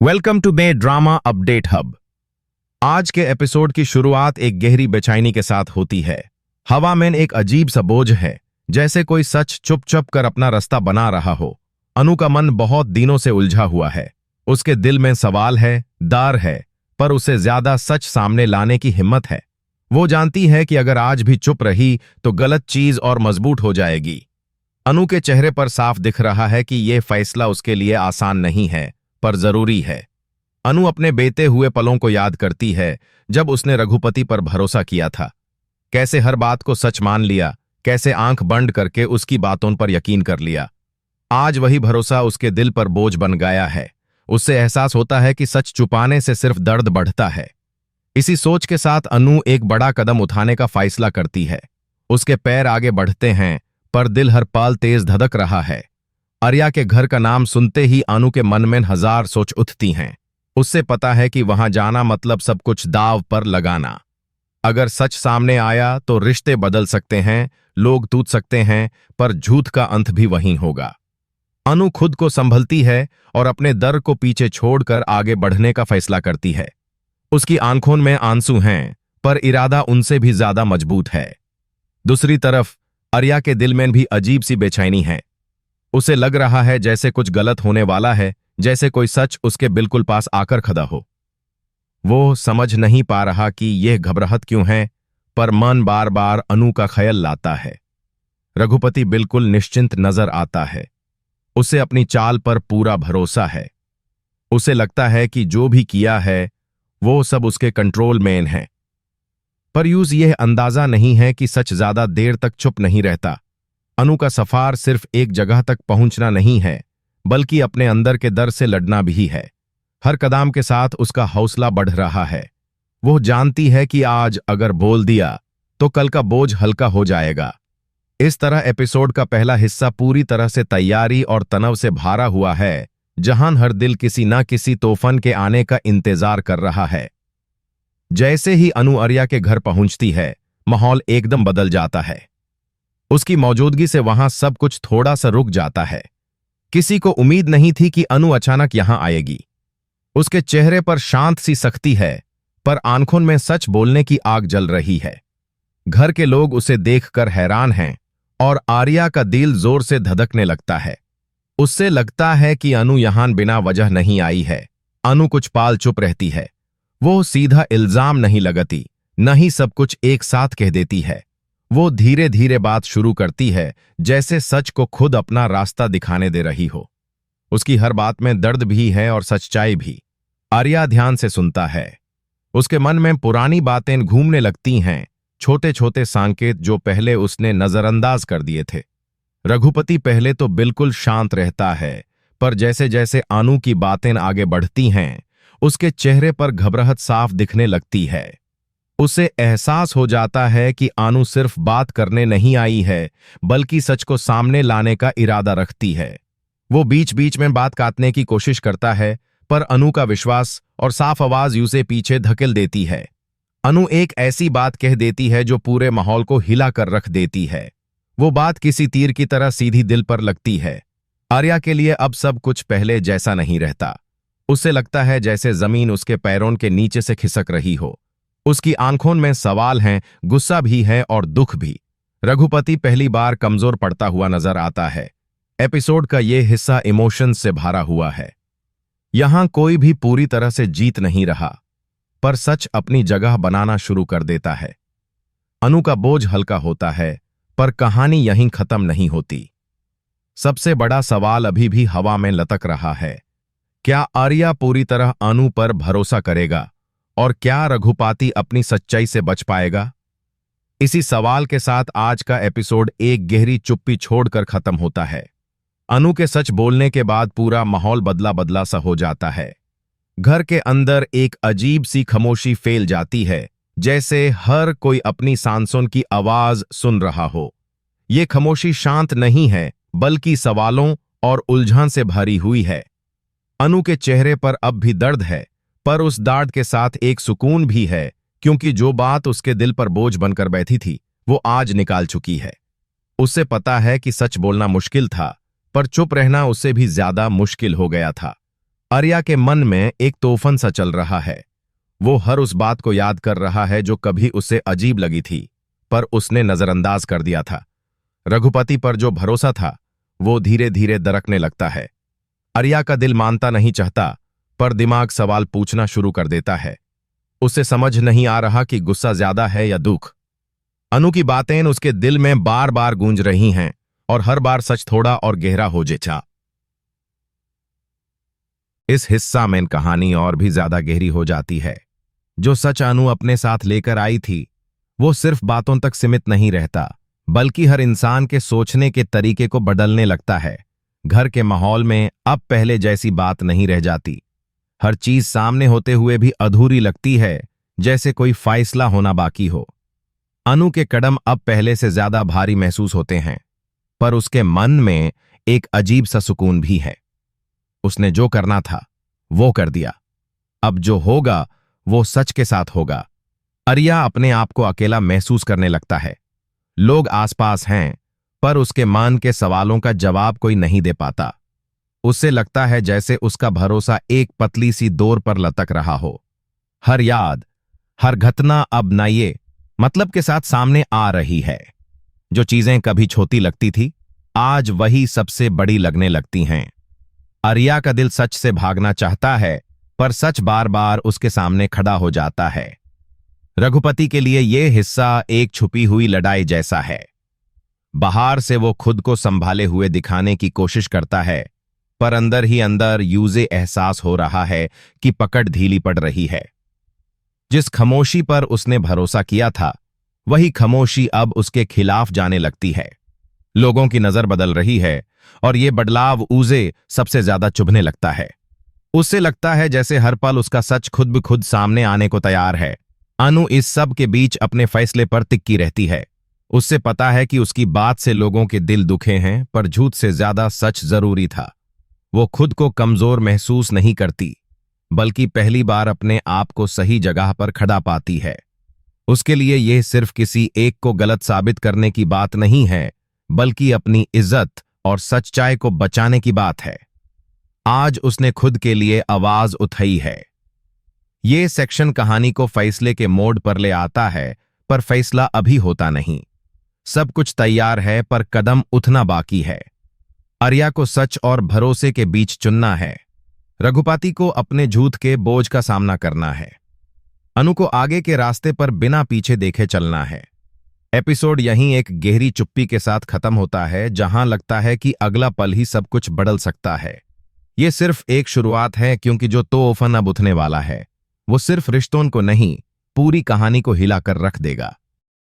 Welcome to बे drama update hub. आज के एपिसोड की शुरुआत एक गहरी बेचैनी के साथ होती है। हवा में एक अजीब सा बोझ है, जैसे कोई सच चुप कर अपना रास्ता बना रहा हो। अनु का मन बहुत दिनों से उलझा हुआ है। उसके दिल में सवाल है, डर है, पर उसे ज्यादा सच सामने लाने की हिम्मत है। वो जानती है कि अगर आज भी चुप रही तो गलत चीज और मजबूत हो जाएगी। अनु के चेहरे पर साफ दिख रहा है कि यह फैसला उसके लिए आसान नहीं है, पर जरूरी है। अनु अपने बीते हुए पलों को याद करती है, जब उसने रघुपति पर भरोसा किया था। कैसे हर बात को सच मान लिया, कैसे आंख बंद करके उसकी बातों पर यकीन कर लिया। आज वही भरोसा उसके दिल पर बोझ बन गया है। उससे एहसास होता है कि सच छुपाने से सिर्फ दर्द बढ़ता है। इसी सोच के साथ अनु एक बड़ा कदम उठाने का फैसला करती है। उसके पैर आगे बढ़ते हैं, पर दिल हर पल तेज धड़क रहा है। आर्या के घर का नाम सुनते ही अनु के मन में हजार सोच उठती हैं। उससे पता है कि वहां जाना मतलब सब कुछ दाव पर लगाना। अगर सच सामने आया तो रिश्ते बदल सकते हैं, लोग टूट सकते हैं, पर झूठ का अंत भी वहीं होगा। अनु खुद को संभलती है और अपने डर को पीछे छोड़कर आगे बढ़ने का फैसला करती है। उसकी आंखों में आंसू हैं, पर इरादा उनसे भी ज्यादा मजबूत है। दूसरी तरफ आर्या के दिल में भी अजीब सी बेचैनी है। उसे लग रहा है जैसे कुछ गलत होने वाला है, जैसे कोई सच उसके बिल्कुल पास आकर खड़ा हो। वो समझ नहीं पा रहा कि यह घबराहट क्यों है, पर मन बार बार अनु का ख्याल लाता है। रघुपति बिल्कुल निश्चिंत नजर आता है। उसे अपनी चाल पर पूरा भरोसा है। उसे लगता है कि जो भी किया है वो सब उसके कंट्रोल में है। पर यूज यह अंदाजा नहीं है कि सच ज्यादा देर तक चुप नहीं रहता। अनु का सफर सिर्फ एक जगह तक पहुंचना नहीं है, बल्कि अपने अंदर के डर से लड़ना भी है। हर कदम के साथ उसका हौसला बढ़ रहा है। वो जानती है कि आज अगर बोल दिया तो कल का बोझ हल्का हो जाएगा। इस तरह एपिसोड का पहला हिस्सा पूरी तरह से तैयारी और तनाव से भरा हुआ है, जहां हर दिल किसी न किसी तूफान के आने का इंतजार कर रहा है। जैसे ही अनु आर्या के घर पहुंचती है, माहौल एकदम बदल जाता है। उसकी मौजूदगी से वहां सब कुछ थोड़ा सा रुक जाता है। किसी को उम्मीद नहीं थी कि अनु अचानक यहां आएगी। उसके चेहरे पर शांत सी सख्ती है, पर आंखों में सच बोलने की आग जल रही है। घर के लोग उसे देखकर हैरान हैं और आर्या का दिल जोर से धड़कने लगता है। उससे लगता है कि अनु यहां बिना वजह नहीं आई है। अनु कुछ पाल चुप रहती है। वो सीधा इल्जाम नहीं लगाती, न ही सब कुछ एक साथ कह देती है। वो धीरे धीरे बात शुरू करती है, जैसे सच को खुद अपना रास्ता दिखाने दे रही हो। उसकी हर बात में दर्द भी है और सच्चाई भी। आर्या ध्यान से सुनता है। उसके मन में पुरानी बातें घूमने लगती हैं, छोटे छोटे संकेत जो पहले उसने नजरअंदाज कर दिए थे। रघुपति पहले तो बिल्कुल शांत रहता है, पर जैसे जैसे अनु की बातें आगे बढ़ती हैं, उसके चेहरे पर घबराहट साफ दिखने लगती है। उसे एहसास हो जाता है कि अनु सिर्फ बात करने नहीं आई है, बल्कि सच को सामने लाने का इरादा रखती है। वो बीच बीच में बात काटने की कोशिश करता है, पर अनु का विश्वास और साफ आवाज उसे पीछे धकेल देती है। अनु एक ऐसी बात कह देती है जो पूरे माहौल को हिला कर रख देती है। वो बात किसी तीर की तरह सीधी दिल पर लगती है। आर्या के लिए अब सब कुछ पहले जैसा नहीं रहता। उसे लगता है जैसे जमीन उसके पैरों के नीचे से खिसक रही हो। उसकी आंखों में सवाल हैं, गुस्सा भी है और दुख भी। रघुपति पहली बार कमजोर पड़ता हुआ नजर आता है। एपिसोड का यह हिस्सा इमोशन से भरा हुआ है। यहां कोई भी पूरी तरह से जीत नहीं रहा, पर सच अपनी जगह बनाना शुरू कर देता है। अनु का बोझ हल्का होता है, पर कहानी यहीं खत्म नहीं होती। सबसे बड़ा सवाल अभी भी हवा में लटक रहा है। क्या आर्या पूरी तरह अनु पर भरोसा करेगा, और क्या रघुपति अपनी सच्चाई से बच पाएगा? इसी सवाल के साथ आज का एपिसोड एक गहरी चुप्पी छोड़कर खत्म होता है। अनु के सच बोलने के बाद पूरा माहौल बदला बदला सा हो जाता है। घर के अंदर एक अजीब सी खामोशी फैल जाती है, जैसे हर कोई अपनी सांसों की आवाज सुन रहा हो। ये खामोशी शांत नहीं है, बल्कि सवालों और उलझन से भरी हुई है। अनु के चेहरे पर अब भी दर्द है, पर उस दर्द के साथ एक सुकून भी है, क्योंकि जो बात उसके दिल पर बोझ बनकर बैठी थी वो आज निकाल चुकी है। उसे पता है कि सच बोलना मुश्किल था, पर चुप रहना उससे भी ज्यादा मुश्किल हो गया था। आर्या के मन में एक तूफान सा चल रहा है। वो हर उस बात को याद कर रहा है जो कभी उसे अजीब लगी थी, पर उसने नजरअंदाज कर दिया था। रघुपति पर जो भरोसा था वो धीरे धीरे दरकने लगता है। आर्या का दिल मानता नहीं चाहता, पर दिमाग सवाल पूछना शुरू कर देता है। उसे समझ नहीं आ रहा कि गुस्सा ज्यादा है या दुख। अनु की बातें उसके दिल में बार बार गूंज रही हैं और हर बार सच थोड़ा और गहरा हो जेचा। इस हिस्सा में कहानी और भी ज्यादा गहरी हो जाती है। जो सच अनु अपने साथ लेकर आई थी वो सिर्फ बातों तक सीमित नहीं रहता, बल्कि हर इंसान के सोचने के तरीके को बदलने लगता है। घर के माहौल में अब पहले जैसी बात नहीं रह जाती। हर चीज सामने होते हुए भी अधूरी लगती है, जैसे कोई फैसला होना बाकी हो। अनु के कदम अब पहले से ज्यादा भारी महसूस होते हैं, पर उसके मन में एक अजीब सा सुकून भी है। उसने जो करना था वो कर दिया। अब जो होगा वो सच के साथ होगा। आर्या अपने आप को अकेला महसूस करने लगता है। लोग आसपास हैं, पर उसके मन के सवालों का जवाब कोई नहीं दे पाता। उससे लगता है जैसे उसका भरोसा एक पतली सी डोर पर लटक रहा हो। हर याद, हर घटना अब नए मतलब के साथ सामने आ रही है। जो चीजें कभी छोटी लगती थी आज वही सबसे बड़ी लगने लगती हैं। आर्या का दिल सच से भागना चाहता है, पर सच बार बार उसके सामने खड़ा हो जाता है। रघुपति के लिए यह हिस्सा एक छुपी हुई लड़ाई जैसा है। बाहर से वो खुद को संभाले हुए दिखाने की कोशिश करता है, पर अंदर ही अंदर यूजे एहसास हो रहा है कि पकड़ ढीली पड़ रही है। जिस खामोशी पर उसने भरोसा किया था वही खामोशी अब उसके खिलाफ जाने लगती है। लोगों की नजर बदल रही है और ये बदलाव उसे सबसे ज्यादा चुभने लगता है। उससे लगता है जैसे हर पल उसका सच खुद ब खुद सामने आने को तैयार है। अनु इस सब के बीच अपने फैसले पर टिकी रहती है। उससे पता है कि उसकी बात से लोगों के दिल दुखे हैं, पर झूठ से ज्यादा सच जरूरी था। वो खुद को कमजोर महसूस नहीं करती, बल्कि पहली बार अपने आप को सही जगह पर खड़ा पाती है। उसके लिए यह सिर्फ किसी एक को गलत साबित करने की बात नहीं है, बल्कि अपनी इज्जत और सच्चाई को बचाने की बात है। आज उसने खुद के लिए आवाज उठाई है। ये सेक्शन कहानी को फैसले के मोड़ पर ले आता है, पर फैसला अभी होता नहीं। सब कुछ तैयार है, पर कदम उठना बाकी है। आर्या को सच और भरोसे के बीच चुनना है। रघुपति को अपने झूठ के बोझ का सामना करना है। अनु को आगे के रास्ते पर बिना पीछे देखे चलना है। एपिसोड यहीं एक गहरी चुप्पी के साथ खत्म होता है, जहां लगता है कि अगला पल ही सब कुछ बदल सकता है। यह सिर्फ एक शुरुआत है, क्योंकि जो तूफान अब उठने वाला है वो सिर्फ रिश्तों को नहीं, पूरी कहानी को हिलाकर रख देगा।